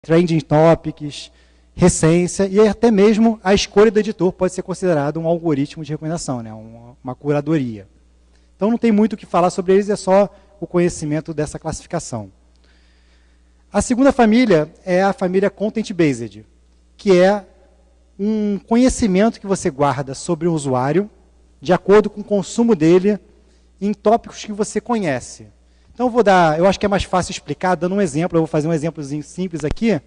trending topics, recência e até mesmo a escolha do editor pode ser considerado um algoritmo de recomendação, né? uma curadoria. Então não tem muito o que falar sobre eles, é só o conhecimento dessa classificação. A segunda família é a família Content-Based, que é um conhecimento que você guarda sobre o usuário, de acordo com o consumo dele, em tópicos que você conhece. Então eu acho que é mais fácil explicar, dando um exemplo, eu vou fazer um exemplozinho simples aqui,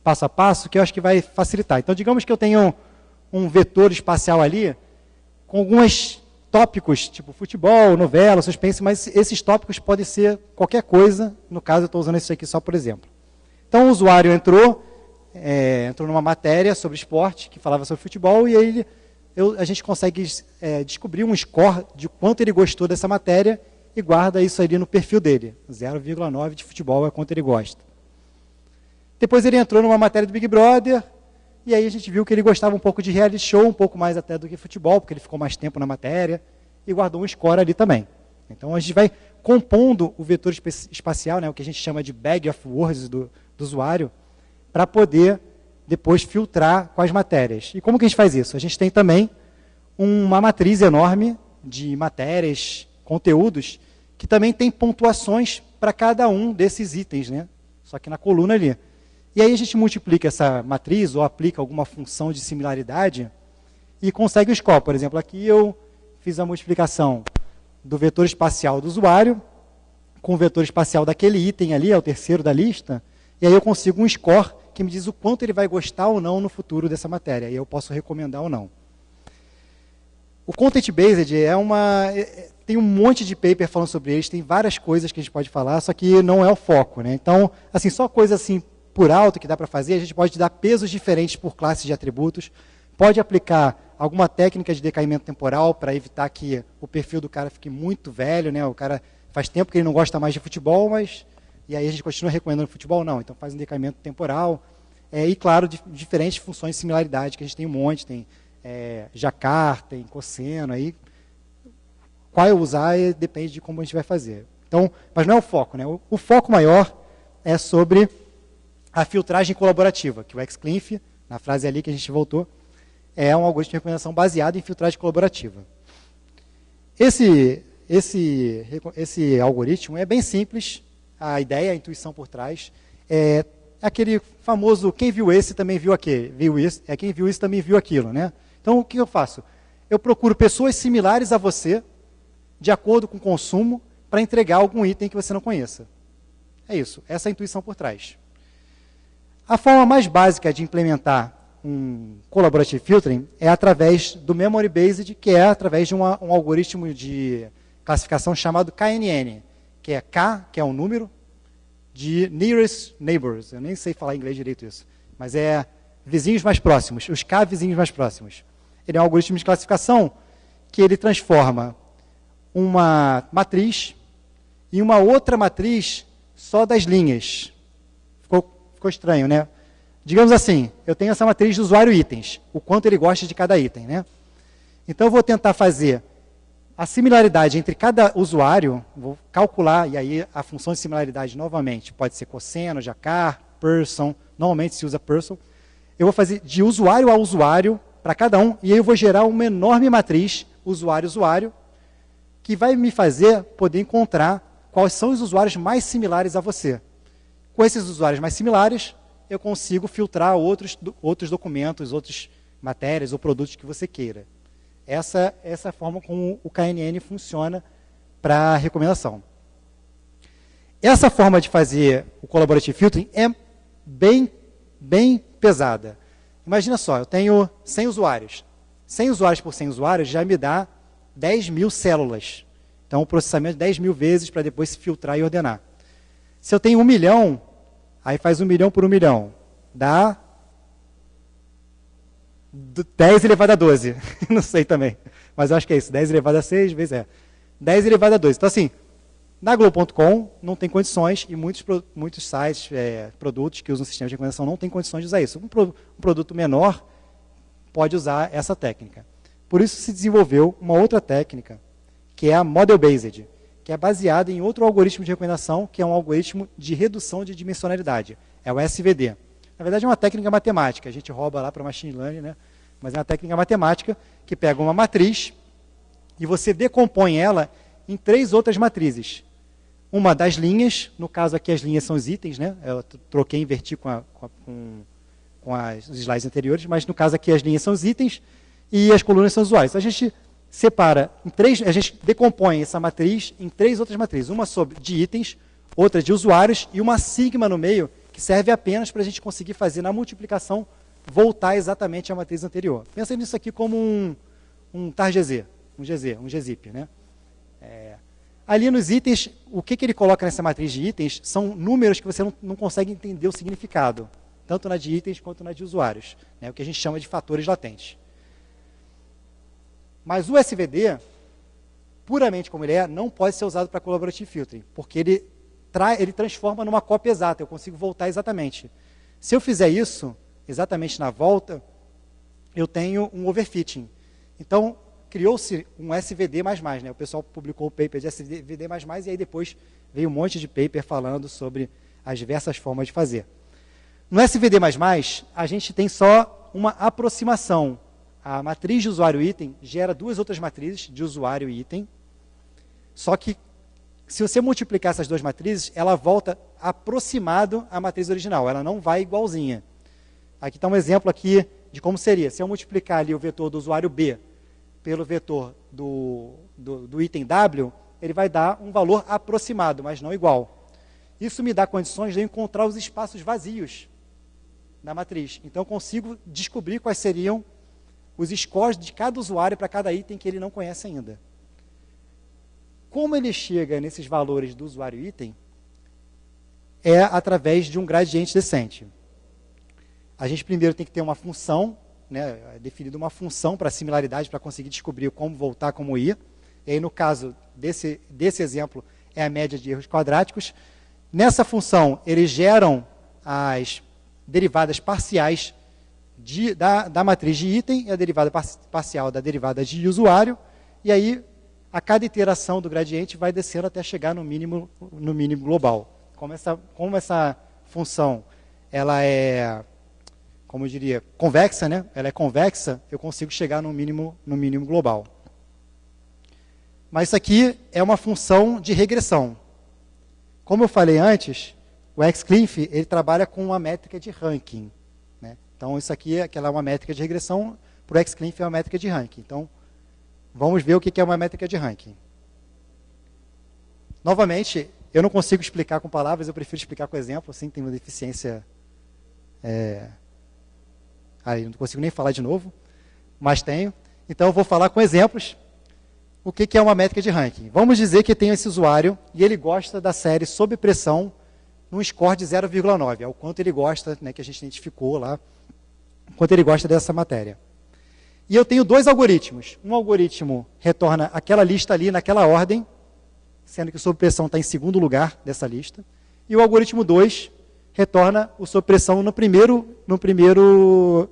passo a passo, que eu acho que vai facilitar. Então, digamos que eu tenho um vetor espacial ali, com alguns tópicos, tipo futebol, novela, suspense, mas esses tópicos podem ser qualquer coisa, no caso eu estou usando isso aqui só por exemplo. Então, o usuário entrou numa matéria sobre esporte, que falava sobre futebol, e aí a gente consegue descobrir um score de quanto ele gostou dessa matéria, e guarda isso ali no perfil dele. 0,9 de futebol é quanto ele gosta. Depois ele entrou numa matéria do Big Brother, e aí a gente viu que ele gostava um pouco de reality show, um pouco mais até do que futebol, porque ele ficou mais tempo na matéria, e guardou um score ali também. Então a gente vai compondo o vetor espacial, né, o que a gente chama de bag of words do usuário, para poder depois filtrar com as matérias. E como que a gente faz isso? A gente tem também uma matriz enorme de matérias, conteúdos, que também tem pontuações para cada um desses itens, né? Só que na coluna ali. E aí a gente multiplica essa matriz, ou aplica alguma função de similaridade, e consegue o score. Por exemplo, aqui eu fiz a multiplicação do vetor espacial do usuário, com o vetor espacial daquele item ali, é o terceiro da lista, e aí eu consigo um score que me diz o quanto ele vai gostar ou não no futuro dessa matéria, e eu posso recomendar ou não. O Content-Based tem um monte de paper falando sobre eles, tem várias coisas que a gente pode falar, só que não é o foco, né? Então, assim, só coisa assim por alto que dá para fazer, a gente pode dar pesos diferentes por classes de atributos, pode aplicar alguma técnica de decaimento temporal para evitar que o perfil do cara fique muito velho, né? O cara faz tempo que ele não gosta mais de futebol, e aí a gente continua recomendando futebol? Não, então faz um decaimento temporal. E claro, diferentes funções de similaridade, que a gente tem um monte, tem Jacquard, tem cosseno, aí qual eu usar depende de como a gente vai fazer. Então, mas não é o foco, né? O foco maior é sobre a filtragem colaborativa, que o XClinF, na frase ali que a gente voltou, é um algoritmo de recomendação baseado em filtragem colaborativa. Esse algoritmo é bem simples, a ideia, a intuição por trás, é aquele famoso, quem viu esse também viu aquele, quem viu isso também viu aquilo, né? Então, o que eu faço? Eu procuro pessoas similares a você, de acordo com o consumo, para entregar algum item que você não conheça. É isso, essa é a intuição por trás. A forma mais básica de implementar um Collaborative Filtering é através do Memory Based, que é através de um algoritmo de classificação chamado KNN, que é K, que é um número, de Nearest Neighbors. Eu nem sei falar em inglês direito isso, mas é vizinhos mais próximos, os K vizinhos mais próximos. Ele é um algoritmo de classificação que ele transforma uma matriz em uma outra matriz só das linhas. Ficou estranho, né? Digamos assim, eu tenho essa matriz de usuário itens, o quanto ele gosta de cada item, né? Então eu vou tentar fazer a similaridade entre cada usuário, vou calcular, e aí a função de similaridade novamente pode ser cosseno, Jacquard, person, normalmente se usa person. Eu vou fazer de usuário a usuário para cada um, e aí eu vou gerar uma enorme matriz, usuário-usuário, que vai me fazer poder encontrar quais são os usuários mais similares a você. Com esses usuários mais similares, eu consigo filtrar outros documentos, outras matérias ou produtos que você queira. Essa é a forma como o KNN funciona para recomendação. Essa forma de fazer o Collaborative Filtering é bem pesada. Imagina só, eu tenho 100 usuários. 100 usuários por 100 usuários já me dá 10 mil células. Então, o processamento de 10 mil vezes para depois se filtrar e ordenar. Se eu tenho 1 milhão, aí faz 1 milhão por 1 milhão. Dá 10 elevado a 12. Não sei também. Mas eu acho que é isso. 10 elevado a 6 vezes 10 elevado a 12. Então, assim, na Globo.com não tem condições, e muitos sites, produtos que usam sistema de recomendação não têm condições de usar isso. Um produto menor pode usar essa técnica. Por isso se desenvolveu uma outra técnica, que é a Model Based, que é baseada em outro algoritmo de recomendação, que é um algoritmo de redução de dimensionalidade. É o SVD. Na verdade, é uma técnica matemática. A gente rouba lá para machine learning, né? Mas é uma técnica matemática que pega uma matriz e você decompõe ela em 3 outras matrizes. Uma das linhas, no caso aqui as linhas são os itens, né? Eu troquei, inverti com os slides anteriores, mas no caso aqui as linhas são os itens e as colunas são os usuários. A gente separa em 3, a gente decompõe essa matriz em 3 outras matrizes. Uma de itens, outra de usuários e uma sigma no meio, que serve apenas para a gente conseguir fazer na multiplicação voltar exatamente à matriz anterior. Pensa nisso aqui como um tar-GZ, um gzip, né? Ali nos itens, o que ele coloca nessa matriz de itens são números que você não consegue entender o significado, tanto na de itens quanto na de usuários, né? O que a gente chama de fatores latentes. Mas o SVD, puramente como ele é, não pode ser usado para collaborative filtering, porque ele transforma numa cópia exata, eu consigo voltar exatamente. Se eu fizer isso, exatamente na volta, eu tenho um overfitting. Então, criou-se um SVD++, né? O pessoal publicou o paper de SVD++, e aí depois veio um monte de paper falando sobre as diversas formas de fazer. No SVD++, a gente tem só uma aproximação. A matriz de usuário item gera 2 outras matrizes de usuário e item, só que se você multiplicar essas 2 matrizes, ela volta aproximado à matriz original, ela não vai igualzinha. Aqui está um exemplo aqui de como seria. Se eu multiplicar ali o vetor do usuário B pelo vetor do item W, ele vai dar um valor aproximado, mas não igual. Isso me dá condições de eu encontrar os espaços vazios na matriz. Então, eu consigo descobrir quais seriam os scores de cada usuário para cada item que ele não conhece ainda. Como ele chega nesses valores do usuário item é através de um gradiente descente. A gente primeiro tem que ter uma função, né, definida uma função para similaridade, para conseguir descobrir como voltar, como ir. E aí, no caso desse exemplo, é a média de erros quadráticos. Nessa função, eles geram as derivadas parciais da matriz de item e a derivada parcial da derivada de usuário. E aí, a cada iteração do gradiente vai descendo até chegar no mínimo global. Como essa função ela é, como eu diria, convexa, né? Ela é convexa, eu consigo chegar no mínimo global. Mas isso aqui é uma função de regressão. Como eu falei antes, o XClinf ele trabalha com uma métrica de ranking, né? Então, isso aqui é uma métrica de regressão, para o XClinf é uma métrica de ranking. Então, vamos ver o que é uma métrica de ranking. Novamente, eu não consigo explicar com palavras, eu prefiro explicar com exemplo, assim, tem uma deficiência... Aí, não consigo nem falar de novo, mas tenho. Então, eu vou falar com exemplos o que é uma métrica de ranking. Vamos dizer que tem esse usuário e ele gosta da série Sob Pressão num score de 0,9, é o quanto ele gosta, né, que a gente identificou lá, o quanto ele gosta dessa matéria. E eu tenho 2 algoritmos. Um algoritmo retorna aquela lista ali naquela ordem, sendo que o sob pressão está em segundo lugar dessa lista. E o algoritmo 2 retorna o sob pressão no primeiro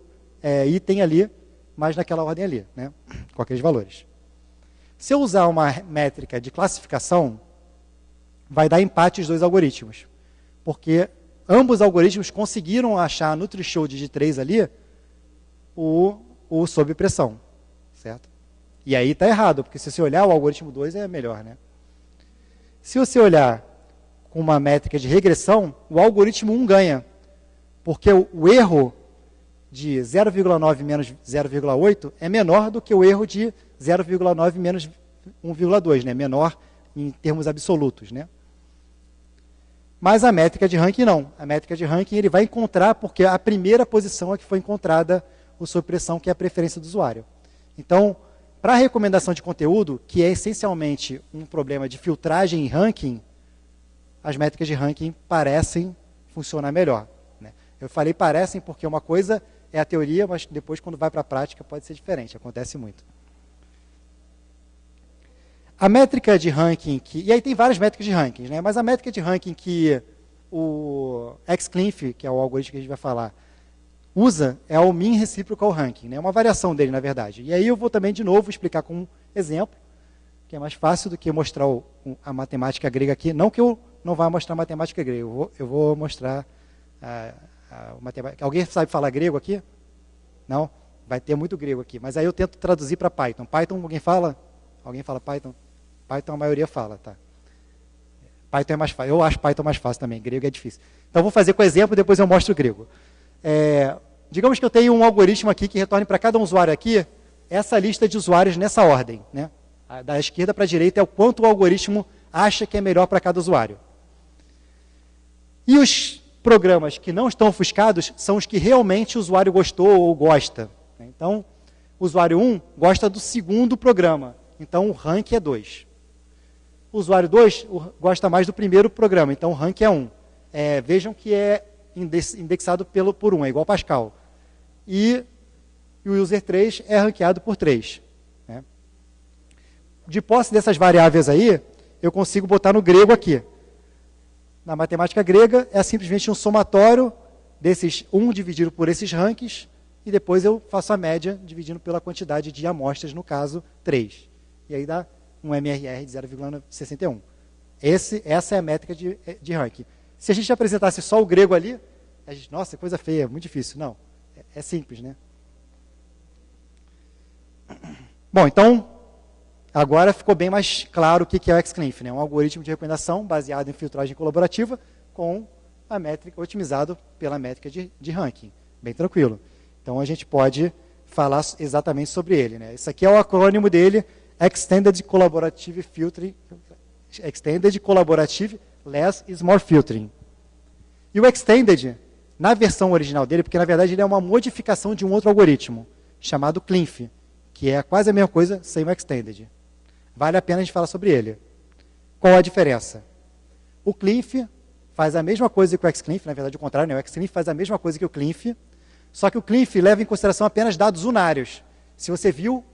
item ali, mas naquela ordem ali, né, com aqueles valores. Se eu usar uma métrica de classificação, vai dar empate os 2 algoritmos. Porque ambos os algoritmos conseguiram achar no threshold de 3 ali o sob pressão, certo? E aí está errado, porque se você olhar o algoritmo 2 é melhor, né? Se você olhar com uma métrica de regressão, o algoritmo 1 ganha, porque o erro de 0,9 menos 0,8 é menor do que o erro de 0,9 menos 1,2, né? Menor em termos absolutos, né? Mas a métrica de ranking não. A métrica de ranking ele vai encontrar, porque a primeira posição é que foi encontrada o sob pressão, que é a preferência do usuário. Então, para a recomendação de conteúdo, que é essencialmente um problema de filtragem e ranking, as métricas de ranking parecem funcionar melhor, né? Eu falei parecem porque uma coisa é a teoria, mas depois, quando vai para a prática, pode ser diferente, acontece muito. A métrica de ranking, e aí tem várias métricas de ranking, né? Mas a métrica de ranking que o XClinf, que é o algoritmo que a gente vai falar, usa é o Mean Reciprocal Ranking, né? É uma variação dele, na verdade. E aí eu vou também, de novo, explicar com um exemplo, que é mais fácil do que mostrar a matemática grega aqui. Não que eu não vá mostrar a matemática grega, eu vou mostrar Alguém sabe falar grego aqui? Não? Vai ter muito grego aqui. Mas aí eu tento traduzir para Python. Python, alguém fala? Alguém fala Python? Python a maioria fala, tá? Python é mais fácil. Eu acho Python mais fácil também. Grego é difícil. Então, vou fazer com exemplo, depois eu mostro o grego. Digamos que eu tenho um algoritmo aqui que retorne para cada usuário aqui essa lista de usuários nessa ordem, né? Da esquerda para a direita é o quanto o algoritmo acha que é melhor para cada usuário. E os programas que não estão ofuscados são os que realmente o usuário gostou ou gosta. Então, o usuário 1 gosta do segundo programa, então o rank é 2. O usuário 2 gosta mais do primeiro programa, então o rank é 1. Vejam que é indexado por 1, é igual Pascal. E o user 3 é ranqueado por 3. Né? De posse dessas variáveis aí, eu consigo botar no grego aqui. Na matemática grega, é simplesmente um somatório desses 1 dividido por esses ranks, e depois eu faço a média dividindo pela quantidade de amostras, no caso, 3. E aí dá um MRR de 0,61. Essa é a métrica de ranking. Se a gente apresentasse só o grego ali, a gente, nossa, coisa feia, muito difícil. Não, é simples, né? Bom, então, agora ficou bem mais claro o que é o XClinf, né? Um algoritmo de recomendação baseado em filtragem colaborativa com a métrica otimizado pela métrica de ranking. Bem tranquilo. Então, a gente pode falar exatamente sobre ele, né? Isso aqui é o acrônimo dele, Extended Collaborative Filtering, Extended Collaborative Less is More Filtering. E o Extended, na versão original dele, porque na verdade ele é uma modificação de um outro algoritmo, chamado CLINF, que é quase a mesma coisa sem o Extended. Vale a pena a gente falar sobre ele. Qual a diferença? O CLINF faz a mesma coisa que o XClinf, na verdade o contrário, né? O XClinf faz a mesma coisa que o CLINF, só que o CLINF leva em consideração apenas dados unários. Se você viu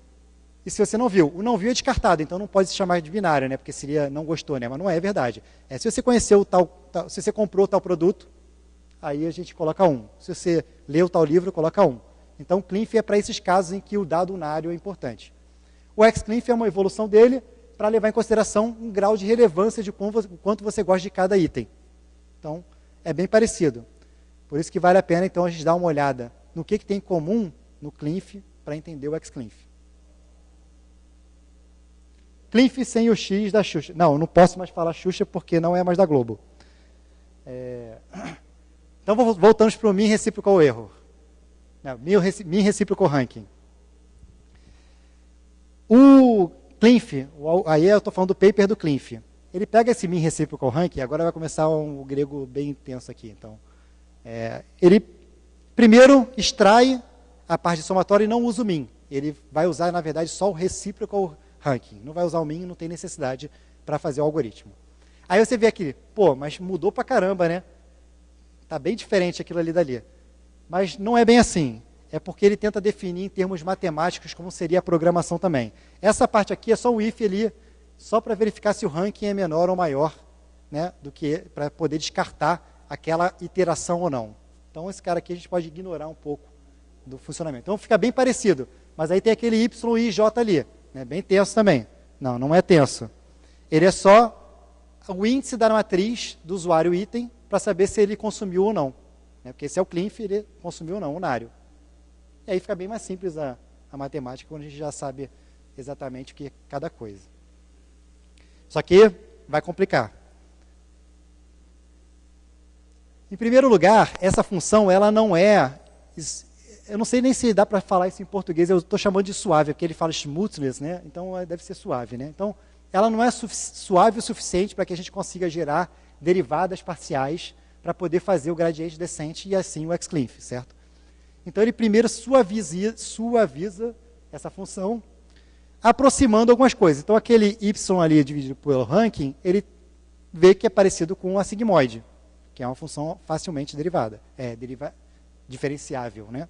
e se você não viu. O não viu é descartado, então não pode se chamar de binário, né? Porque seria não gostou, né? Mas não é verdade. Se você conheceu se você comprou tal produto, aí a gente coloca 1. Se você leu tal livro, coloca 1. Então, o CLINF é para esses casos em que o dado unário é importante. O XClinf é uma evolução dele para levar em consideração um grau de relevância de quanto você gosta de cada item. Então, é bem parecido. Por isso que vale a pena, então, a gente dar uma olhada no que tem em comum no CLINF para entender o XClinf. CLINF sem o X da Xuxa. Não posso mais falar Xuxa porque não é mais da Globo. Então, voltamos para o mean reciprocal error. Mean reciprocal ranking. O CLINF, aí eu estou falando do paper do CLINF. Ele pega esse mean reciprocal ranking, agora vai começar um grego bem intenso aqui. Então, ele primeiro extrai a parte de somatório e não usa o mean. Ele vai usar, na verdade, só o reciprocal ranking. Não vai usar o mean, não tem necessidade para fazer o algoritmo. Aí você vê aqui, mas mudou para caramba, né? Está bem diferente aquilo ali dali. Mas não é bem assim. É porque ele tenta definir em termos matemáticos como seria a programação também. Essa parte aqui é só um if ali, só para verificar se o ranking é menor ou maior, né, do que para poder descartar aquela iteração ou não. Então, esse cara aqui a gente pode ignorar um pouco do funcionamento. Então, fica bem parecido. Mas aí tem aquele Y e J ali, né, bem tenso também. Não é tenso. Ele é só o índice da matriz do usuário item para saber se ele consumiu ou não. Né, porque esse é o CLINF, ele consumiu ou não, unário. E aí fica bem mais simples a matemática, quando a gente já sabe exatamente o que é cada coisa. Só que vai complicar. Em primeiro lugar, essa função, ela não é... Eu não sei nem se dá para falar isso em português, eu estou chamando de suave, porque ele fala smoothness, né? Então deve ser suave, né? Então, ela não é suave o suficiente para que a gente consiga gerar derivadas parciais para poder fazer o gradiente descente e assim o XClinf, certo? Então, ele primeiro suaviza essa função, aproximando algumas coisas. Então, aquele y ali dividido pelo ranking, ele vê que é parecido com a sigmoide, que é uma função facilmente derivada, diferenciável, né?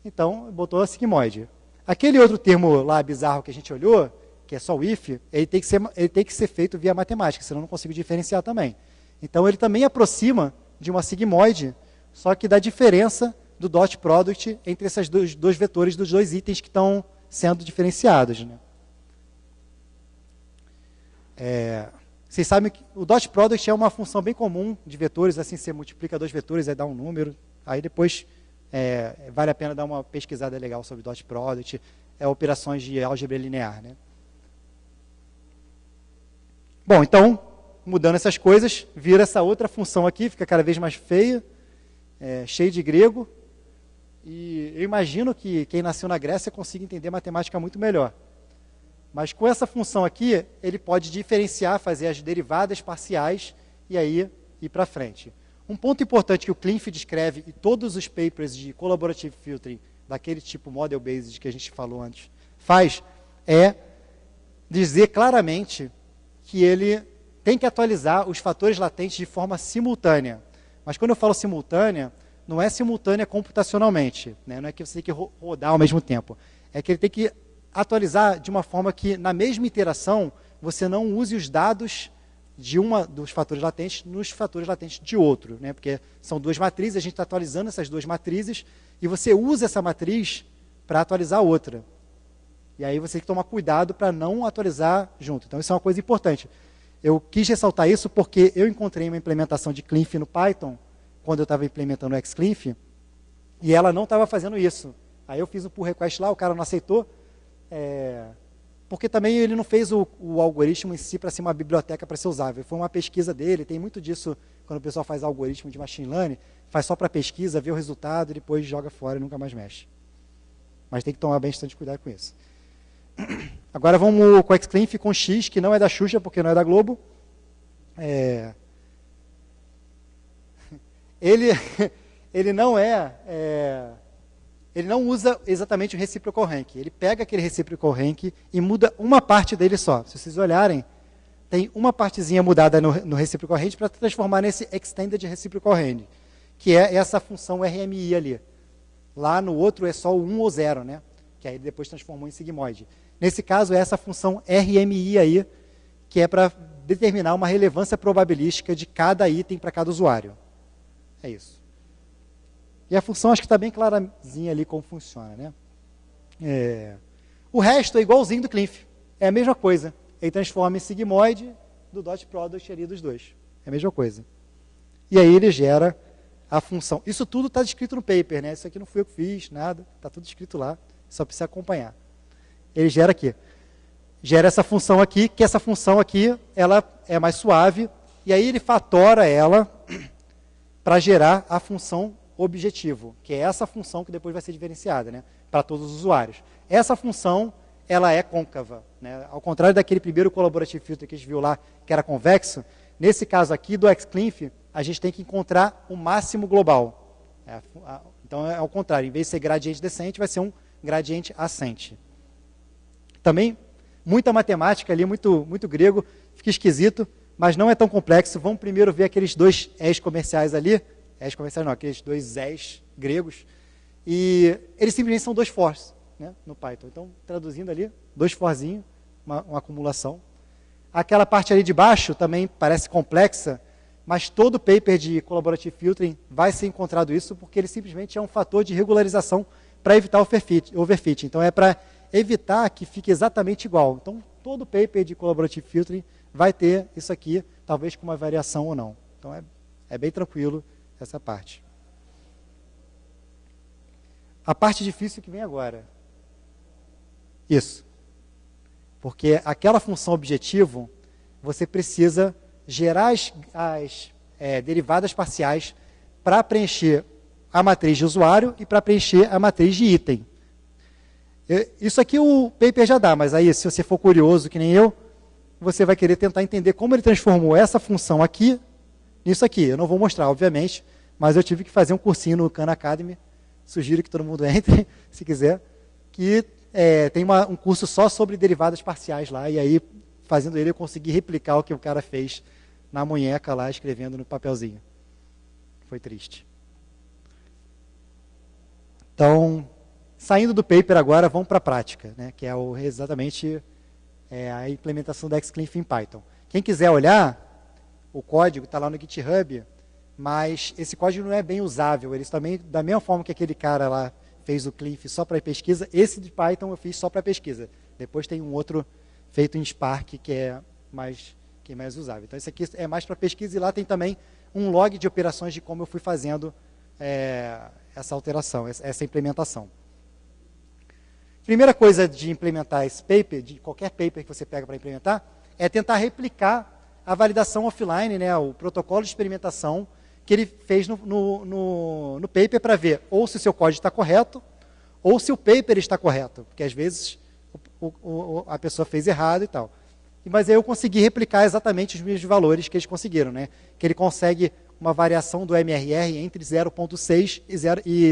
Então, botou a sigmoide. Aquele outro termo lá bizarro que a gente olhou, que é só o if, ele tem que ser feito via matemática, senão eu não consigo diferenciar também. Então, ele também aproxima de uma sigmoide, só que da diferença do dot product entre esses dois vetores dos dois itens que estão sendo diferenciados. Né? Vocês sabem que o dot product é uma função bem comum de vetores, assim, você multiplica dois vetores, aí dá um número, Aí depois vale a pena dar uma pesquisada legal sobre dot product, operações de álgebra linear, né? Bom, então, mudando essas coisas, vira essa outra função aqui, fica cada vez mais feia, cheio de grego, e eu imagino que quem nasceu na Grécia consiga entender matemática muito melhor. Mas com essa função aqui, ele pode diferenciar, fazer as derivadas parciais e aí ir para frente. Um ponto importante que o Klinff descreve e todos os papers de collaborative filtering, daquele tipo model-based que a gente falou antes, faz, é dizer claramente que ele tem que atualizar os fatores latentes de forma simultânea. Mas quando eu falo simultânea, não é simultânea computacionalmente, né? Não é que você tem que rodar ao mesmo tempo. É que ele tem que atualizar de uma forma que, na mesma iteração, você não use os dados de uma dos fatores latentes nos fatores latentes de outro, né? Porque são duas matrizes, a gente está atualizando essas duas matrizes, e você usa essa matriz para atualizar a outra. E aí você tem que tomar cuidado para não atualizar junto. Então, isso é uma coisa importante. Eu quis ressaltar isso porque eu encontrei uma implementação de Klinff no Python, quando eu estava implementando o Xklinff, e ela não estava fazendo isso. Aí eu fiz um pull request lá, o cara não aceitou, porque também ele não fez o algoritmo em si para ser uma biblioteca para ser usável. Foi uma pesquisa dele, tem muito disso quando o pessoal faz algoritmo de machine learning, faz só para pesquisa, vê o resultado e depois joga fora e nunca mais mexe. Mas tem que tomar bastante cuidado com isso. Agora vamos com o Xklinff com X, que não é da Xuxa, porque não é da Globo. Ele não ele não usa exatamente o reciprocal rank. Ele pega aquele reciprocal rank e muda uma parte dele só. Se vocês olharem, tem uma partezinha mudada no reciprocal range para transformar nesse extended reciprocal range, que é essa função RMI ali. Lá no outro é só o 1 ou 0, né? Que aí depois transformou em sigmoide. Nesse caso, é essa função RMI aí, que é para determinar uma relevância probabilística de cada item para cada usuário. É isso. E a função acho que está bem clarazinha ali como funciona, né? O resto é igualzinho do Klinff. É a mesma coisa. Ele transforma em sigmoide do dot product ali dos dois. É a mesma coisa. E aí ele gera a função. Isso tudo está descrito no paper, né? Isso aqui não fui eu que fiz, nada. Está tudo escrito lá. Só precisa acompanhar. Ele gera aqui. Gera essa função aqui, que essa função aqui, ela é mais suave. E aí ele fatora ela para gerar a função objetivo, que é essa função que depois vai ser diferenciada, né, para todos os usuários. Essa função, ela é côncava, né? Ao contrário daquele primeiro collaborative filter que a gente viu lá, que era convexo, nesse caso aqui do Xklinff, a gente tem que encontrar o máximo global. Então é ao contrário, em vez de ser gradiente descente, vai ser um gradiente ascente. Também, muita matemática ali, muito grego, fica esquisito, mas não é tão complexo. Vamos primeiro ver aqueles dois és comerciais ali, aqueles dois és gregos, e eles simplesmente são dois fors, né, no Python. Então, traduzindo ali, dois forzinhos, uma acumulação. Aquela parte ali de baixo também parece complexa, mas todo paper de collaborative filtering vai ser encontrado isso, porque ele simplesmente é um fator de regularização para evitar overfit. Então, é para evitar que fique exatamente igual. Então, todo paper de collaborative filtering vai ter isso aqui, talvez com uma variação ou não. Então, é bem tranquilo essa parte. A parte difícil que vem agora. Isso. Porque aquela função objetivo, você precisa gerar as derivadas parciais para preencher a matriz de usuário e para preencher a matriz de item. Isso aqui o paper já dá, mas aí, se você for curioso, que nem eu, você vai querer tentar entender como ele transformou essa função aqui nisso aqui. Eu não vou mostrar, obviamente, mas eu tive que fazer um cursinho no Khan Academy, sugiro que todo mundo entre, se quiser, que tem um curso só sobre derivadas parciais lá, e aí, fazendo ele, eu consegui replicar o que o cara fez na munheca lá, escrevendo no papelzinho. Foi triste. Então, saindo do paper agora, vamos para a prática, né, que é exatamente a implementação da Xklinff em Python. Quem quiser olhar, o código está lá no GitHub, mas esse código não é bem usável. Eles também, da mesma forma que aquele cara lá fez o Klinff só para pesquisa, esse de Python eu fiz só para pesquisa. Depois tem um outro feito em Spark que é mais usável. Então esse aqui é mais para pesquisa, e lá tem também um log de operações de como eu fui fazendo essa alteração, essa implementação. Primeira coisa de implementar esse paper, de qualquer paper que você pega para implementar, é tentar replicar a validação offline, né, o protocolo de experimentação que ele fez no paper para ver ou se o seu código está correto ou se o paper está correto, porque às vezes a pessoa fez errado e tal. Mas aí eu consegui replicar exatamente os mesmos valores que eles conseguiram, né? Que ele consegue uma variação do MRR entre 0.6 e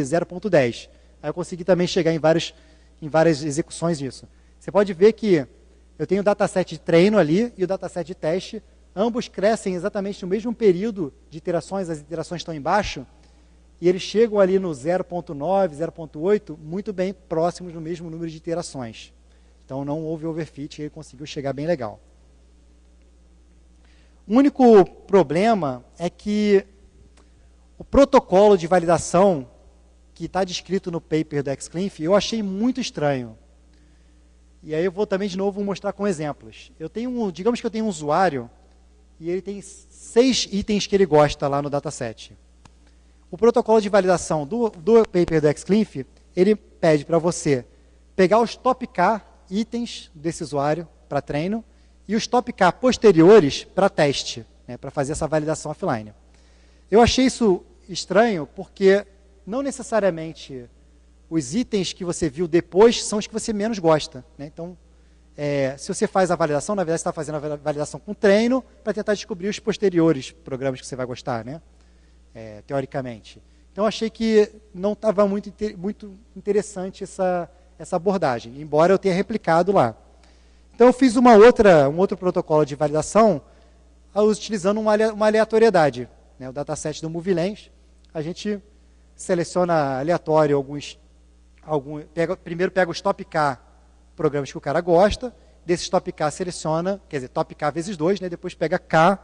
0.10. Aí eu consegui também chegar em várias execuções disso. Você pode ver que eu tenho o dataset de treino ali e o dataset de teste, ambos crescem exatamente no mesmo período de iterações, as iterações estão embaixo, e eles chegam ali no 0.9, 0.8, muito bem próximos do mesmo número de iterações. Então não houve overfit, ele conseguiu chegar bem legal. O único problema é que o protocolo de validação que está descrito no paper do Xclinf, eu achei muito estranho. E aí eu vou também de novo mostrar com exemplos. Digamos que eu tenho um usuário e ele tem 6 itens que ele gosta lá no dataset. O protocolo de validação do paper do Xclinf, ele pede para você pegar os top K itens desse usuário para treino e os top K posteriores para teste, né, para fazer essa validação offline. Eu achei isso estranho porque não necessariamente os itens que você viu depois são os que você menos gosta, né? Então, se você faz a validação, na verdade você está fazendo a validação com treino para tentar descobrir os posteriores programas que você vai gostar, né? Teoricamente. Então, achei que não estava muito interessante essa abordagem, embora eu tenha replicado lá. Então, eu fiz um outro protocolo de validação utilizando uma aleatoriedade, né? O dataset do MovieLens, a gente seleciona aleatório primeiro pega os top K programas que o cara gosta, desses top K seleciona, quer dizer, top K vezes 2, né? Depois pega K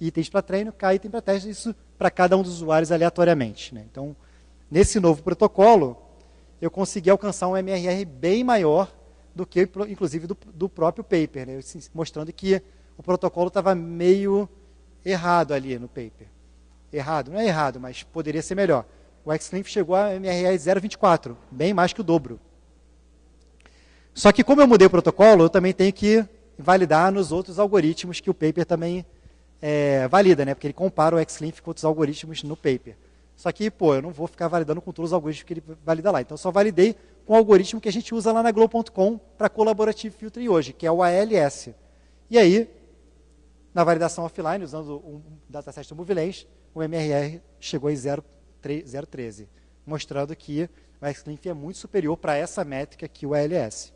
itens para treino, K item para teste, isso para cada um dos usuários aleatoriamente, né? Então, nesse novo protocolo, eu consegui alcançar um MRR bem maior do que, inclusive, do próprio paper, né? Mostrando que o protocolo estava meio errado ali no paper. Errado, não é errado, mas poderia ser melhor. O Xclinf chegou a MRR 0.24, bem mais que o dobro. Só que como eu mudei o protocolo, eu também tenho que validar nos outros algoritmos que o paper também valida, né? Porque ele compara o Xclinf com outros algoritmos no paper. Só que, eu não vou ficar validando com todos os algoritmos que ele valida lá. Então, eu só validei com o algoritmo que a gente usa lá na Globo.com para Collaborative Filtering hoje, que é o ALS. E aí, na validação offline, usando o dataset do MovieLens, o MRR chegou em 0.13, mostrando que o Xclinf é muito superior para essa métrica que o ALS.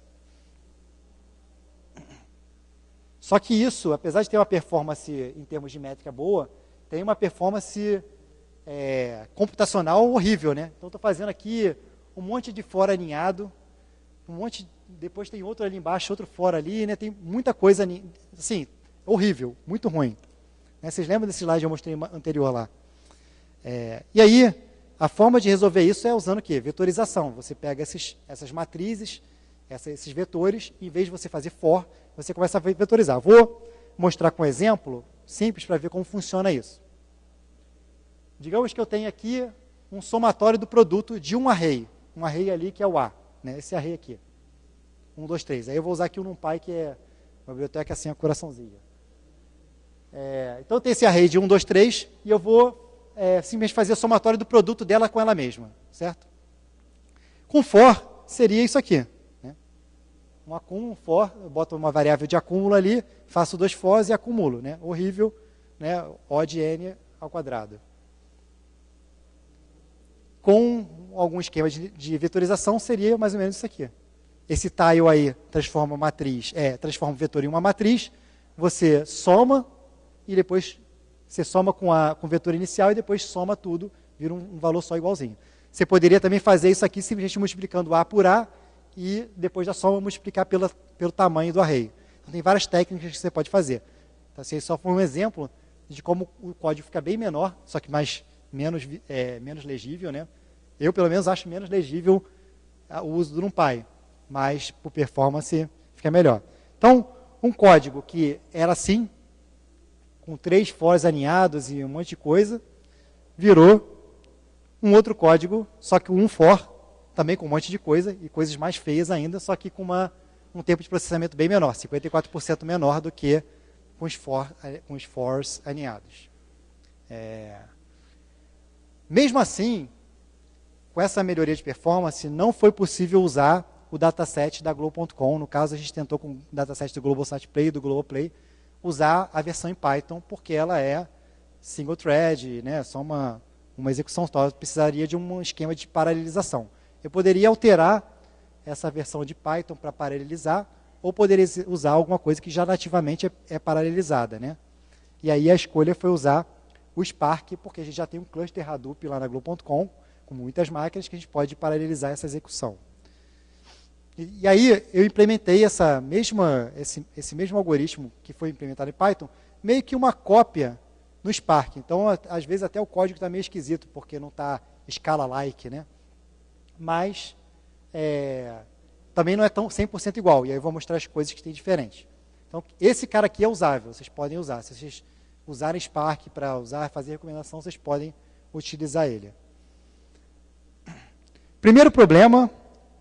Só que isso, apesar de ter uma performance em termos de métrica boa, tem uma performance computacional horrível, né? Então, estou fazendo aqui um monte de fora aninhado, depois tem outro ali embaixo, outro fora ali, né? Tem muita coisa, assim, horrível, muito ruim. Né? Vocês lembram desse slide que eu mostrei anterior lá? E aí, a forma de resolver isso é usando o quê? Vetorização. Você pega essas matrizes, esses vetores, e em vez de você fazer for, você começa a vetorizar. Vou mostrar com um exemplo simples para ver como funciona isso. Digamos que eu tenho aqui um somatório do produto de um array ali que é o A, né? Esse array aqui. 1, 2, 3. Aí eu vou usar aqui o NumPy, que é uma biblioteca assim, a coraçãozinho. Então eu tenho esse array de 1, 2, 3, e eu vou simplesmente fazer o somatório do produto dela com ela mesma, certo? Com for, seria isso aqui. Né? Um for, eu boto uma variável de acúmulo ali, faço 2 fors e acumulo. Né? Horrível, né? O de n ao quadrado. Com algum esquema de vetorização, seria mais ou menos isso aqui. Esse tile aí transforma transforma o vetor em uma matriz, você soma, e depois você soma com o vetor inicial, e depois soma tudo, vira um valor só igualzinho. Você poderia também fazer isso aqui, simplesmente multiplicando A por A, e depois da soma multiplicar pelo tamanho do array. Então, tem várias técnicas que você pode fazer. Então, esse só foi um exemplo de como o código fica bem menor, só que menos legível, né? Eu, pelo menos, acho menos legível o uso do NumPy, mas, por performance, fica melhor. Então, um código que era assim, com 3 fors alinhados e um monte de coisa, virou um outro código, só que um for, também com um monte de coisa, e coisas mais feias ainda, só que com um tempo de processamento bem menor, 54% menor do que com os fors alinhados. Mesmo assim, com essa melhoria de performance, não foi possível usar o dataset da Globo.com. No caso, a gente tentou com o dataset do Globosat Play e do Globoplay usar a versão em Python, porque ela é single thread, né, só uma execução só, precisaria de um esquema de paralelização. Eu poderia alterar essa versão de Python para paralelizar, ou poderia usar alguma coisa que já nativamente é paralelizada, né? E aí a escolha foi usar o Spark, porque a gente já tem um cluster Hadoop lá na Globo.com, com muitas máquinas, que a gente pode paralelizar essa execução. E aí eu implementei esse mesmo algoritmo que foi implementado em Python, meio que uma cópia no Spark. Então, às vezes até o código está meio esquisito, porque não está Scala-like, né? Mas também não é tão 100% igual. E aí eu vou mostrar as coisas que tem diferente. Então, esse cara aqui é usável, vocês podem usar. Se vocês usarem Spark para fazer recomendação, vocês podem utilizar ele. Primeiro problema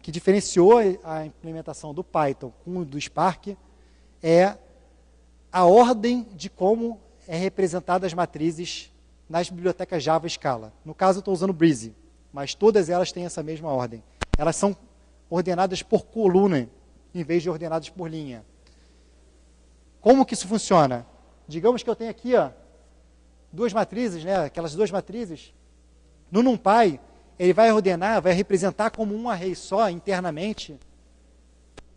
que diferenciou a implementação do Python com o do Spark é a ordem de como é representada as matrizes nas bibliotecas Java e Scala. No caso, eu estou usando Breezy, mas todas elas têm essa mesma ordem. Elas são ordenadas por coluna, em vez de ordenadas por linha. Como que isso funciona? Digamos que eu tenho aqui duas matrizes, né, aquelas duas matrizes. No NumPy, ele vai ordenar, vai representar como um array só, internamente,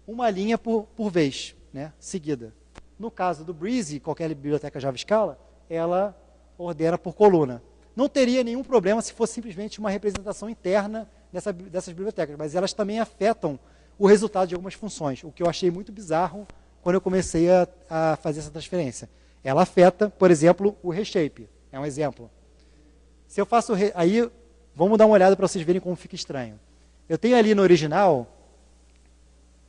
uma linha por vez, né, seguida. No caso do Breezy, qualquer biblioteca Java Scala, ela ordena por coluna. Não teria nenhum problema se fosse simplesmente uma representação interna dessas bibliotecas, mas elas também afetam o resultado de algumas funções, o que eu achei muito bizarro quando eu comecei a fazer essa transferência. Ela afeta, por exemplo, o reshape. É um exemplo. Se eu faço... Aí, vamos dar uma olhada para vocês verem como fica estranho. Eu tenho ali no original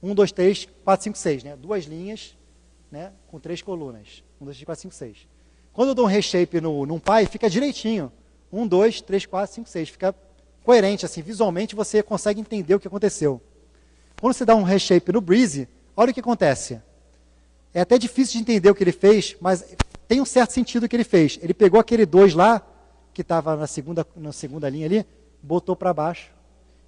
1, 2, 3, 4, 5, 6, né? Duas linhas, né, com 3 colunas. 1, 2, 3, 4, 5, 6. Quando eu dou um reshape no NumPy, fica direitinho. 1, 2, 3, 4, 5, 6. Fica coerente, assim, visualmente você consegue entender o que aconteceu. Quando você dá um reshape no Breezy, olha o que acontece. É até difícil de entender o que ele fez, mas tem um certo sentido o que ele fez. Ele pegou aquele 2 lá, que estava na segunda linha ali, botou para baixo,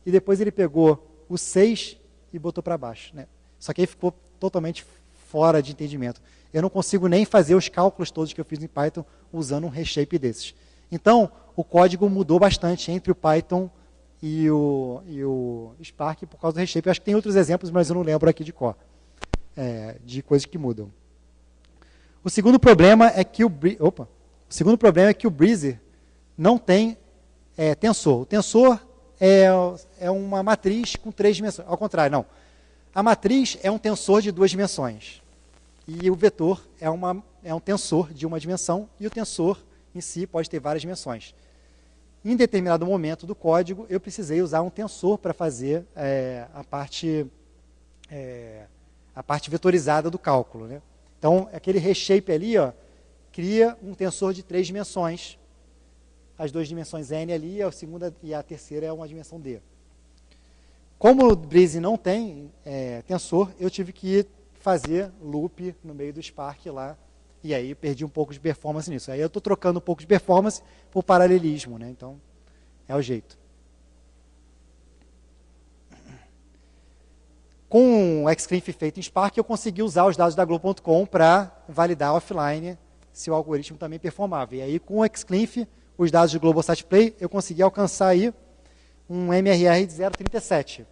e depois ele pegou o 6 e botou para baixo, né? Só que aí ficou totalmente fora de entendimento. Eu não consigo nem fazer os cálculos todos que eu fiz em Python usando um reshape desses. Então, o código mudou bastante entre o Python e o Spark por causa do reshape. Eu acho que tem outros exemplos, mas eu não lembro aqui de cor, de coisas que mudam. O segundo problema é que o Breezy não tem tensor. O tensor é uma matriz com 3 dimensões. Ao contrário, não. A matriz é um tensor de 2 dimensões. E o vetor é um tensor de uma dimensão, e o tensor em si pode ter várias dimensões. Em determinado momento do código, eu precisei usar um tensor para fazer a parte vetorizada do cálculo, né? Então, aquele reshape ali, cria um tensor de 3 dimensões. As 2 dimensões n ali, a segunda e a terceira é uma dimensão d. Como o Breezy não tem tensor, eu tive que fazer loop no meio do Spark lá, e aí perdi um pouco de performance nisso. Aí eu estou trocando um pouco de performance por paralelismo, né? Então, é o jeito. Com o Xclinf feito em Spark, eu consegui usar os dados da Globo.com para validar offline se o algoritmo também performava. E aí, com o Xclinf, os dados do Globosat Play, eu consegui alcançar aí um MRR de 0,37.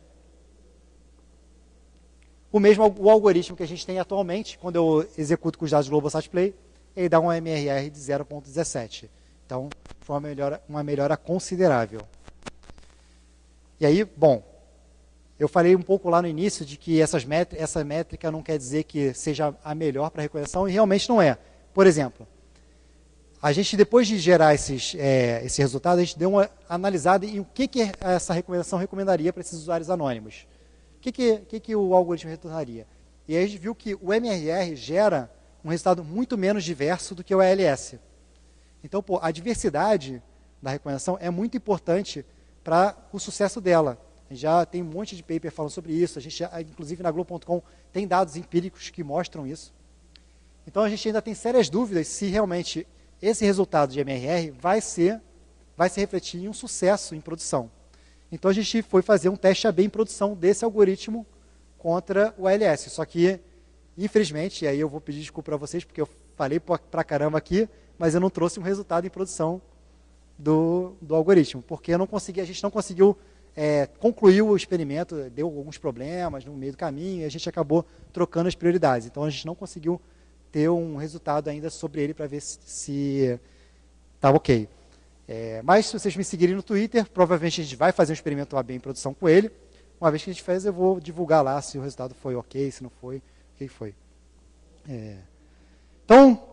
O algoritmo que a gente tem atualmente, quando eu executo com os dados do Globosat Play, ele dá um MRR de 0,17. Então, foi uma melhora considerável. E aí, bom, eu falei um pouco lá no início de que essa métrica não quer dizer que seja a melhor para a reconhecimento, e realmente não é. Por exemplo, a gente, depois de gerar esse resultado, a gente deu uma analisada em o que essa recomendação recomendaria para esses usuários anônimos. O que o algoritmo retornaria? E aí a gente viu que o MRR gera um resultado muito menos diverso do que o ALS. Então, a diversidade da recomendação é muito importante para o sucesso dela. Já tem um monte de paper falando sobre isso, a gente já, inclusive na Globo.com tem dados empíricos que mostram isso. Então a gente ainda tem sérias dúvidas se realmente esse resultado de MRR vai se refletir em um sucesso em produção. Então a gente foi fazer um teste AB em produção desse algoritmo contra o ALS. Só que, infelizmente, e aí eu vou pedir desculpa para vocês, porque eu falei pra caramba aqui, mas eu não trouxe um resultado em produção do algoritmo, porque a gente não conseguiu concluir o experimento, deu alguns problemas no meio do caminho, e a gente acabou trocando as prioridades. Então a gente não conseguiu ter um resultado ainda sobre ele para ver se estava ok. Mas se vocês me seguirem no Twitter, provavelmente a gente vai fazer um experimento AB em produção com ele. Uma vez que a gente fez, eu vou divulgar lá se o resultado foi ok, se não foi, o que foi. Então,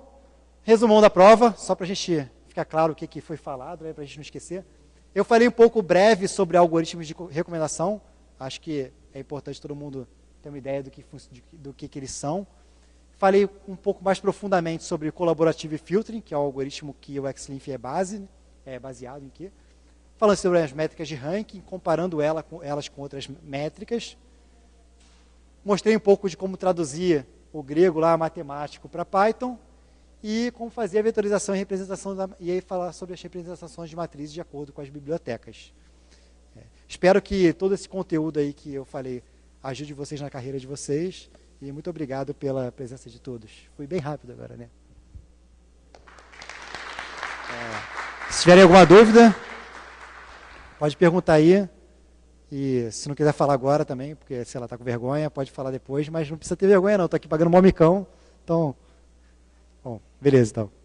resumão da prova, só para a gente ficar claro o que foi falado, para a gente não esquecer. Eu falei um pouco breve sobre algoritmos de recomendação. Acho que é importante todo mundo ter uma ideia do que eles são. Falei um pouco mais profundamente sobre Collaborative Filtering, que é o algoritmo que o XLinf é baseado em quê? Falando sobre as métricas de ranking, comparando elas com outras métricas. Mostrei um pouco de como traduzir o grego lá, matemático, para Python. E como fazer a vetorização e representação, e aí falar sobre as representações de matrizes de acordo com as bibliotecas. Espero que todo esse conteúdo aí que eu falei ajude vocês na carreira de vocês. E muito obrigado pela presença de todos. Fui bem rápido agora, né? Se tiverem alguma dúvida, pode perguntar aí. E se não quiser falar agora também, porque, sei lá, está com vergonha, pode falar depois, mas não precisa ter vergonha não, estou aqui pagando mó micão. Então, bom, beleza então.